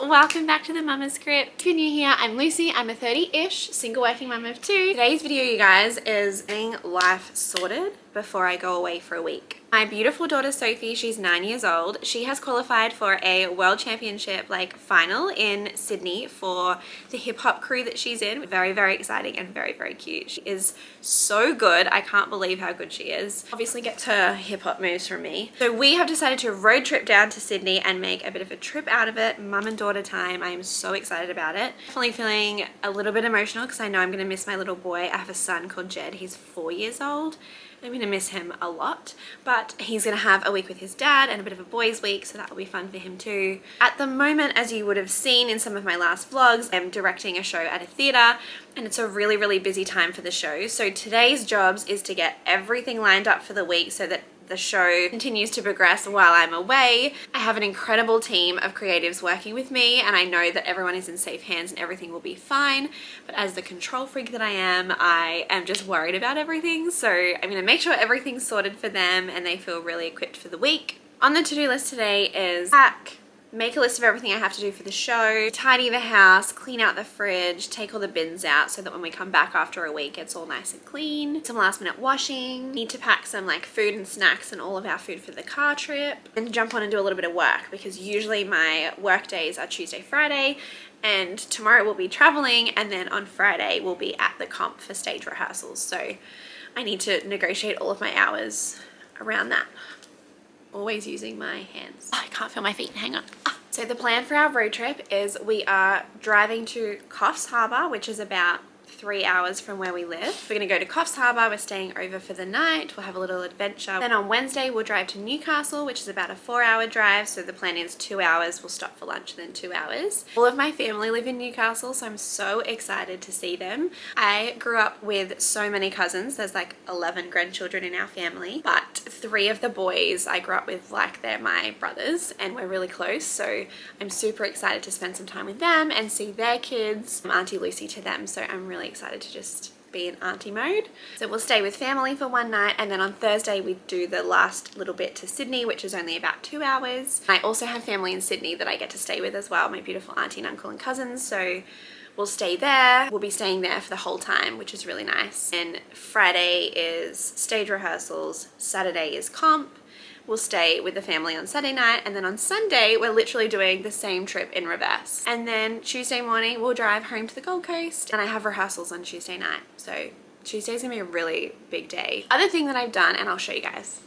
welcome back to the Mama Script. If you're new here, I'm Lucy. I'm a 30-ish single working mum of 2. Today's video, you guys, is getting life sorted before I go away for a week. My beautiful daughter Sophie, she's 9 years old. She has qualified for a World Championship final in Sydney for the hip hop crew that she's in. Very, very exciting and very, very cute. She is so good. I can't believe how good she is. Obviously gets her hip hop moves from me. So we have decided to road trip down to Sydney and make a bit of a trip out of it. Mum and daughter time. I am so excited about it. Definitely feeling a little bit emotional because I know I'm going to miss my little boy. I have a son called Jed. He's 4 years old. I'm going to miss him a lot, but he's going to have a week with his dad and a bit of a boys week, so that will be fun for him too. At the moment, as you would have seen in some of my last vlogs, I'm directing a show at a theatre and it's a really, really busy time for the show. So today's jobs is to get everything lined up for the week so that the show continues to progress while I'm away. I have an incredible team of creatives working with me and I know that everyone is in safe hands and everything will be fine. But as the control freak that I am just worried about everything. So I'm gonna make sure everything's sorted for them and they feel really equipped for the week. On the to-do list today is pack, make a list of everything I have to do for the show, tidy the house, clean out the fridge, take all the bins out so that when we come back after a week it's all nice and clean. Some last minute washing, need to pack some food and snacks and all of our food for the car trip, and jump on and do a little bit of work because usually my work days are Tuesday, Friday, and tomorrow we'll be traveling and then on Friday we'll be at the comp for stage rehearsals. So I need to negotiate all of my hours around that. Always using my hands. Oh, I can't feel my feet, hang on. So the plan for our road trip is we are driving to Coffs Harbour, which is about 3 hours from where we live. We're gonna go to Coffs Harbour, we're staying over for the night, we'll have a little adventure. Then on Wednesday we'll drive to Newcastle, which is about a 4-hour drive, so the plan is 2 hours, we'll stop for lunch and then 2 hours. All of my family live in Newcastle, so I'm so excited to see them. I grew up with so many cousins, there's 11 grandchildren in our family, but 3 of the boys I grew up with they're my brothers and we're really close, so I'm super excited to spend some time with them and see their kids. I'm Auntie Lucy to them, so I'm really excited to just be in auntie mode. So we'll stay with family for one night and then on Thursday we do the last little bit to Sydney, which is only about 2 hours. I also have family in Sydney that I get to stay with as well, my beautiful auntie and uncle and cousins, so we'll stay there. We'll be staying there for the whole time, which is really nice. And Friday is stage rehearsals, Saturday is comp. We'll stay with the family on Saturday night, and then on Sunday we're literally doing the same trip in reverse. And then Tuesday morning we'll drive home to the Gold Coast, and I have rehearsals on Tuesday night. So Tuesday's gonna be a really big day. Other thing that I've done, and I'll show you guys.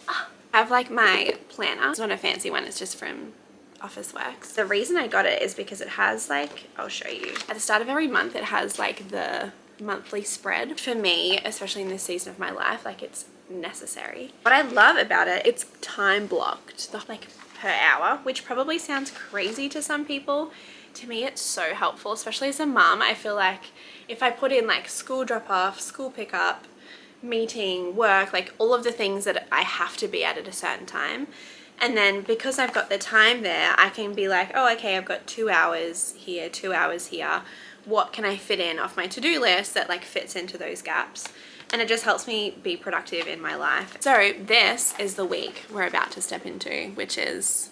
I have my planner. It's not a fancy one, it's just from Officeworks. The reason I got it is because it has I'll show you. At the start of every month it has the monthly spread. For me, especially in this season of my life, it's necessary. What I love about it, it's time blocked, per hour, which probably sounds crazy to some people. To me it's so helpful, especially as a mum. I feel if I put in school drop off, school pickup, meeting, work, all of the things that I have to be at a certain time, and then because I've got the time there, I can be oh, okay, I've got 2 hours here, 2 hours here. What can I fit in off my to-do list that fits into those gaps? And it just helps me be productive in my life. So this is the week we're about to step into, which is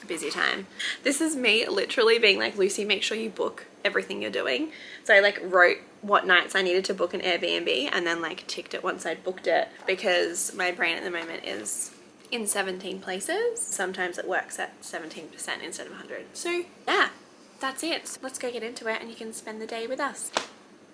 a busy time. This is me literally being Lucy, make sure you book everything you're doing. So I wrote what nights I needed to book an Airbnb and then ticked it once I'd booked it, because my brain at the moment is in 17 places. Sometimes it works at 17% instead of 100. So yeah, that's it. So let's go get into it and you can spend the day with us.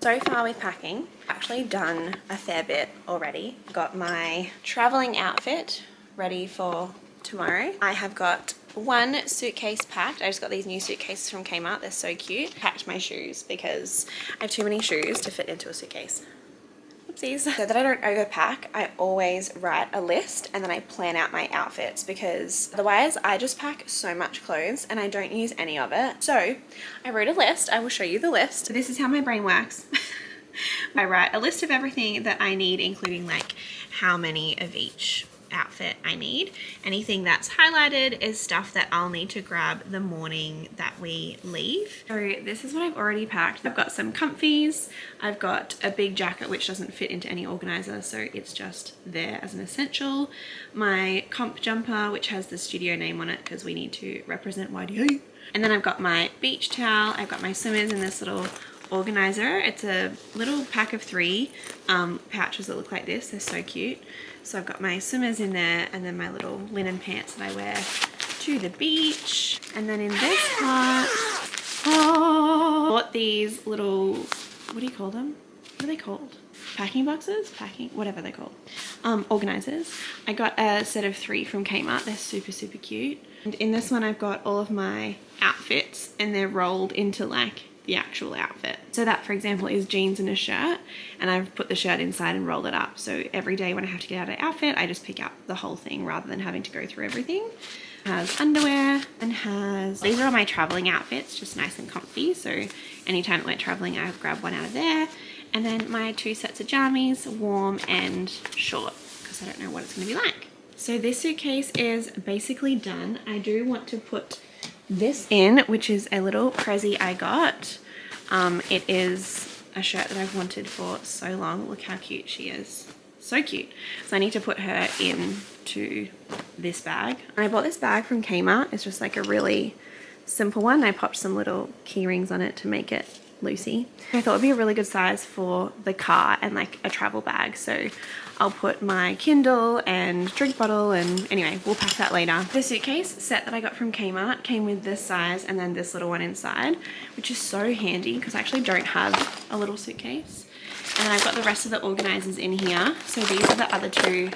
So far with packing, I've actually done a fair bit already. Got my traveling outfit ready for tomorrow. I have got one suitcase packed. I just got these new suitcases from Kmart. They're so cute. Packed my shoes because I have too many shoes to fit into a suitcase. Oopsies. So that I don't overpack, I always write a list and then I plan out my outfits, because otherwise I just pack so much clothes and I don't use any of it. So I wrote a list. I will show you the list. So this is how my brain works. I write a list of everything that I need, including how many of each outfit I need. Anything that's highlighted is stuff that I'll need to grab the morning that we leave. So this is what I've already packed. I've got some comfies. I've got a big jacket which doesn't fit into any organizer, so it's just there as an essential. My comp jumper, which has the studio name on it because we need to represent YDA. And then I've got my beach towel. I've got my swimmers in this little organizer. It's a little pack of 3 pouches that look like this. They're so cute. So I've got my swimmers in there, and then my little linen pants that I wear to the beach. And then in this part, I bought these little, what do you call them? What are they called? Packing boxes? Packing, whatever they're called. Organizers. I got a set of 3 from Kmart. They're super, super cute. And in this one I've got all of my outfits, and they're rolled into like the actual outfit. So that, for example, is jeans and a shirt, and I've put the shirt inside and rolled it up. So every day when I have to get out of outfit, I just pick out the whole thing rather than having to go through everything. It has underwear and has, these are all my traveling outfits, just nice and comfy. So anytime that we're traveling, I grab one out of there. And then my 2 sets of jammies, warm and short, because I don't know what it's gonna be like. So this suitcase is basically done. I do want to put this in, which is a little prezi I got. It is a shirt that I've wanted for so long. Look how cute she is. So cute. So I need to put her into this bag. And I bought this bag from Kmart. It's just like a really simple one. I popped some little key rings on it to make it loosey. I thought it would be a really good size for the car and like a travel bag. So I'll put my Kindle and drink bottle, and anyway, we'll pack that later. The suitcase set that I got from Kmart came with this size and then this little one inside, which is so handy because I actually don't have a little suitcase. And then I've got the rest of the organizers in here. So these are the other 2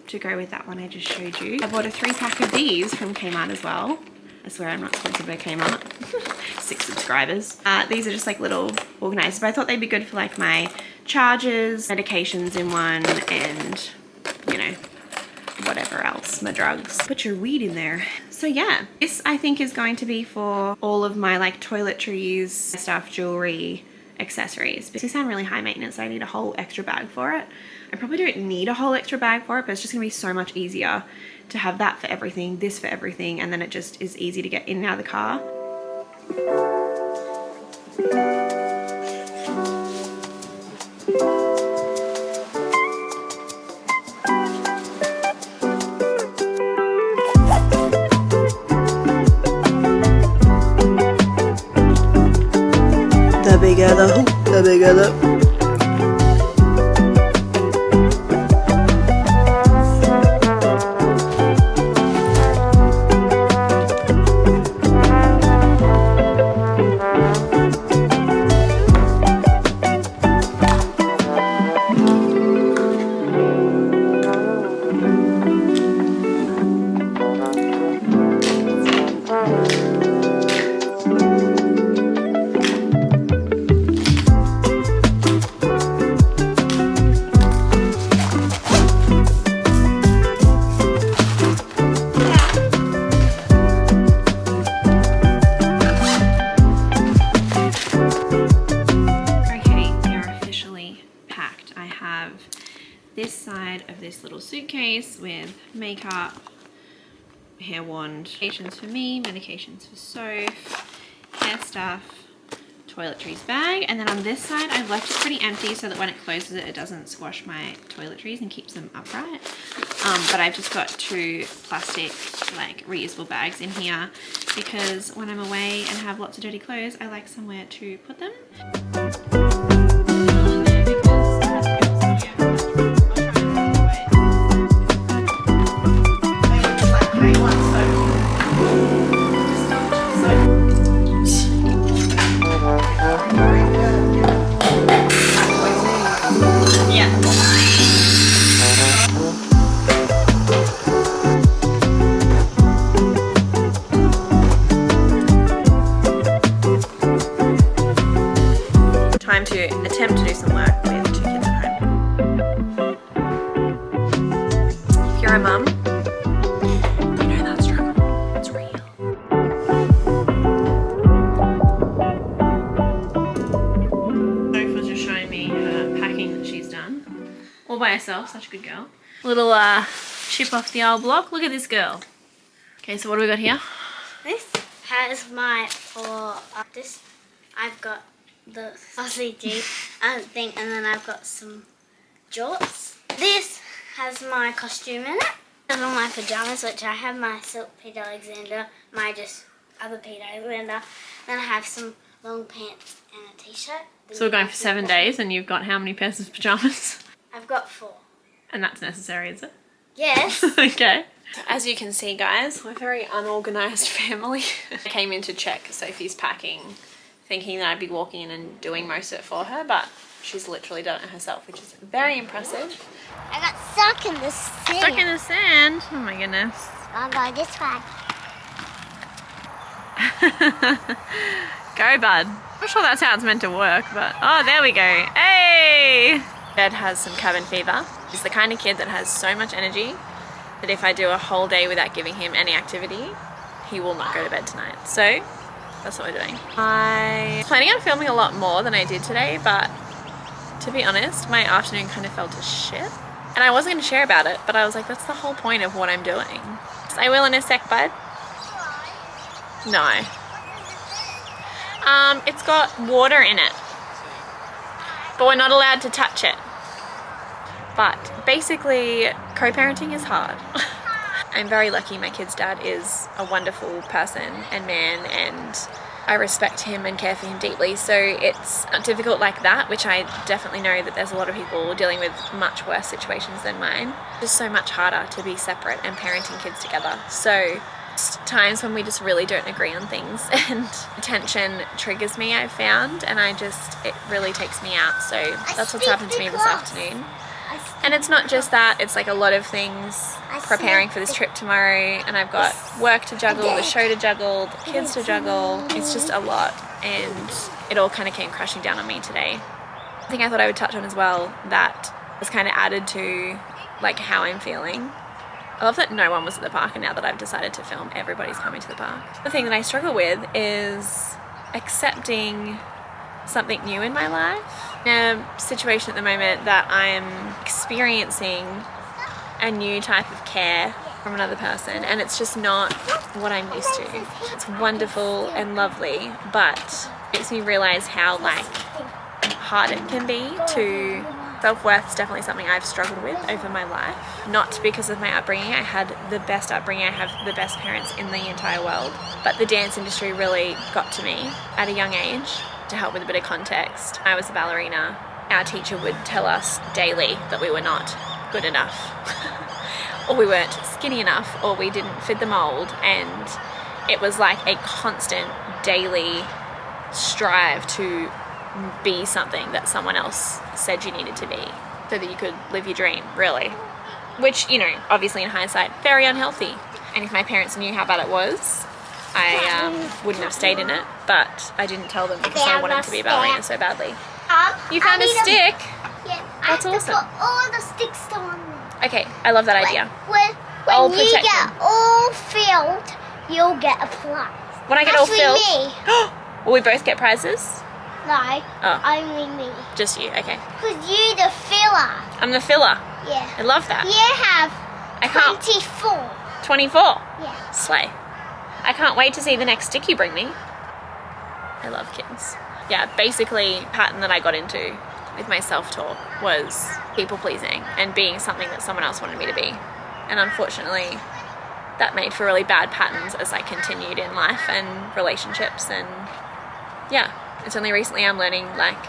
to go with that one I just showed you. I bought a 3-pack of these from Kmart as well. I swear I'm not sponsored by Kmart. 6 subscribers. These are just like little organizers, but I thought they'd be good for like my chargers, medications in one, and you know, whatever else, my drugs. Put your weed in there. So yeah, this I think is going to be for all of my like toiletries, stuff, jewelry, accessories. But they sound really high maintenance, so I need a whole extra bag for it. I probably don't need a whole extra bag for it, but it's just gonna be so much easier to have that for everything, this for everything, and then it just is easy to get in and out of the car. The bigger the hoop, the bigger the... This side of this little suitcase with makeup, hair wand, medications for me, medications for Soph, hair stuff, toiletries bag, and then on this side I've left it pretty empty so that when it closes it doesn't squash my toiletries and keeps them upright. But I've just got 2 plastic like reusable bags in here because when I'm away and have lots of dirty clothes I like somewhere to put them. Time to attempt to do some work with 2 kids at home. If you're a mum, you know that struggle. It's real. Soph was just showing me her packing that she's done. All by herself, such a good girl. Little chip off the old block. Look at this girl. Okay, so what do we got here? This has my this. I've got the sausage thing, and then I've got some jorts. This has my costume in it. And all my pajamas, which I have my silk Peter Alexander, my just other Peter Alexander. Then I have some long pants and a t-shirt. So we're going for 7 days, and you've got how many pairs of pajamas? I've got 4. And that's necessary, is it? Yes. Okay. As you can see, guys, we're a very unorganised family. I came in to check Sophie's packing, thinking that I'd be walking in and doing most of it for her, but she's literally done it herself, which is very impressive. I got stuck in the sand. Stuck in the sand? Oh my goodness. I'll go this way. Go, bud. I'm not sure that's how it's meant to work, but... Oh, there we go. Hey! Dad has some cabin fever. He's the kind of kid that has so much energy that if I do a whole day without giving him any activity, he will not go to bed tonight. So, that's what we're doing. I'm planning on filming a lot more than I did today, but to be honest, my afternoon kind of fell to shit. And I wasn't going to share about it, but I was like, that's the whole point of what I'm doing. So I will in a sec, bud. No. It's got water in it, but we're not allowed to touch it. But basically, co-parenting is hard. I'm very lucky my kid's dad is a wonderful person and man, and I respect him and care for him deeply, so it's not difficult like that, which I definitely know that there's a lot of people dealing with much worse situations than mine. It's so much harder to be separate and parenting kids together. So times when we just really don't agree on things and tension triggers me, I've found, and it really takes me out. So that's what's happened to me this afternoon. And it's not just that, it's like a lot of things preparing for this trip tomorrow, and I've got work to juggle, the show to juggle, the kids to juggle. It's just a lot, and it all kind of came crashing down on me today. I think I thought I would touch on as well that was kind of added to like how I'm feeling. I love that no one was at the park, and now that I've decided to film, everybody's coming to the park. The thing that I struggle with is accepting something new in my life. In a situation at the moment that I'm experiencing a new type of care from another person, and it's just not what I'm used to. It's wonderful and lovely, but it makes me realize how like hard it can be to... Self-worth is definitely something I've struggled with over my life. Not because of my upbringing. I had the best upbringing. I have the best parents in the entire world. But the dance industry really got to me at a young age. To help with a bit of context, I was a ballerina. Our teacher would tell us daily that we were not good enough. Or we weren't skinny enough, or we didn't fit the mold. And it was like a constant daily strive to be something that someone else said you needed to be so that you could live your dream, really. Which, you know, obviously in hindsight, very unhealthy. And if my parents knew how bad it was, I wouldn't have stayed in it, but I didn't tell them because I wanted to be a ballerina so badly. You found a stick? Yeah, that's awesome. I have to put all the sticks on them. Okay, I love that idea. When you get all filled, you'll get a prize. When I get all filled? Me. Will we both get prizes? No, oh. Only me. Just you, okay. Because you're the filler. I'm the filler? Yeah. I love that. You have 24. 24? Yeah. Slay. I can't wait to see the next stick you bring me. I love kids. Yeah, basically, pattern that I got into with my self-talk was people-pleasing and being something that someone else wanted me to be. And unfortunately, that made for really bad patterns as I continued in life and relationships, and yeah. It's only recently I'm learning like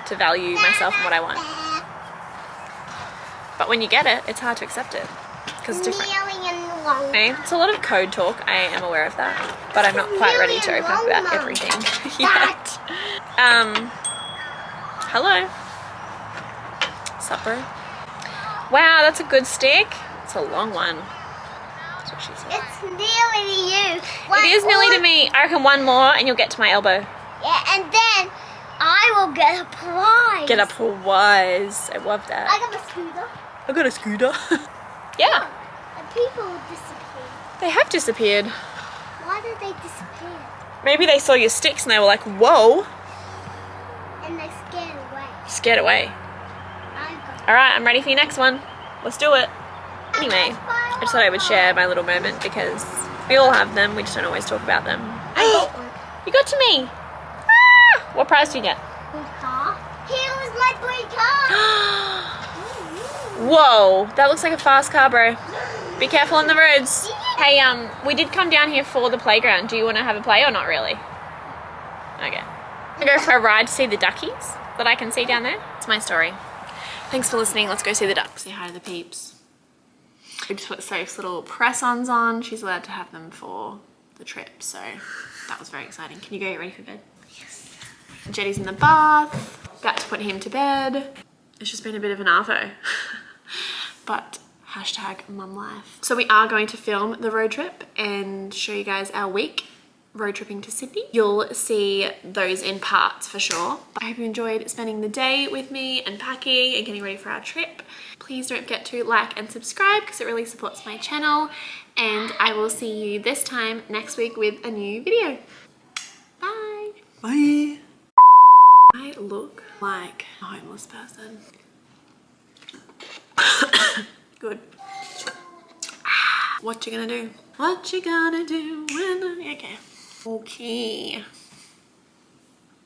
to value myself and what I want. But when you get it, it's hard to accept it because it's different. Okay? It's a lot of code talk, I am aware of that, but I'm not quite ready to open up about everything yet. Hello. Sup, bro? Wow, that's a good stick. It's a long one. That's what she said. It's nearly you. It is nearly to me. I reckon one more and you'll get to my elbow. Yeah, and then I will get a prize. Get a prize. I love that. I got a scooter. I got a scooter. Yeah. And people disappeared. They have disappeared. Why did they disappear? Maybe they saw your sticks and they were like, whoa. And they scared away. Scared away. Alright, I'm ready for your next one. Let's do it. Anyway, I just thought I would share my little moment because we all have them. We just don't always talk about them. You got to me. Ah! What prize did you get? Here was my blue car. Whoa, that looks like a fast car, bro. Be careful on the roads. Hey, we did come down here for the playground. Do you want to have a play or not really? Okay. I'll go for a ride to see the duckies that I can see down there. That's my story. Thanks for listening. Let's go see the ducks. Say hi to the peeps. We just put Soph's little press-ons on. She's allowed to have them for the trip, so that was very exciting. Can you go get ready for bed? Yes. Jetty's in the bath. About to put him to bed. It's just been a bit of an arvo. But hashtag mum life. So we are going to film the road trip and show you guys our week road tripping to Sydney. You'll see those in parts for sure. I hope you enjoyed spending the day with me and packing and getting ready for our trip. Please don't forget to like and subscribe because it really supports my channel. And I will see you this time next week with a new video. Bye. Bye. I look like a homeless person. Good. What you gonna do? What you gonna do when I... Okay. Okay.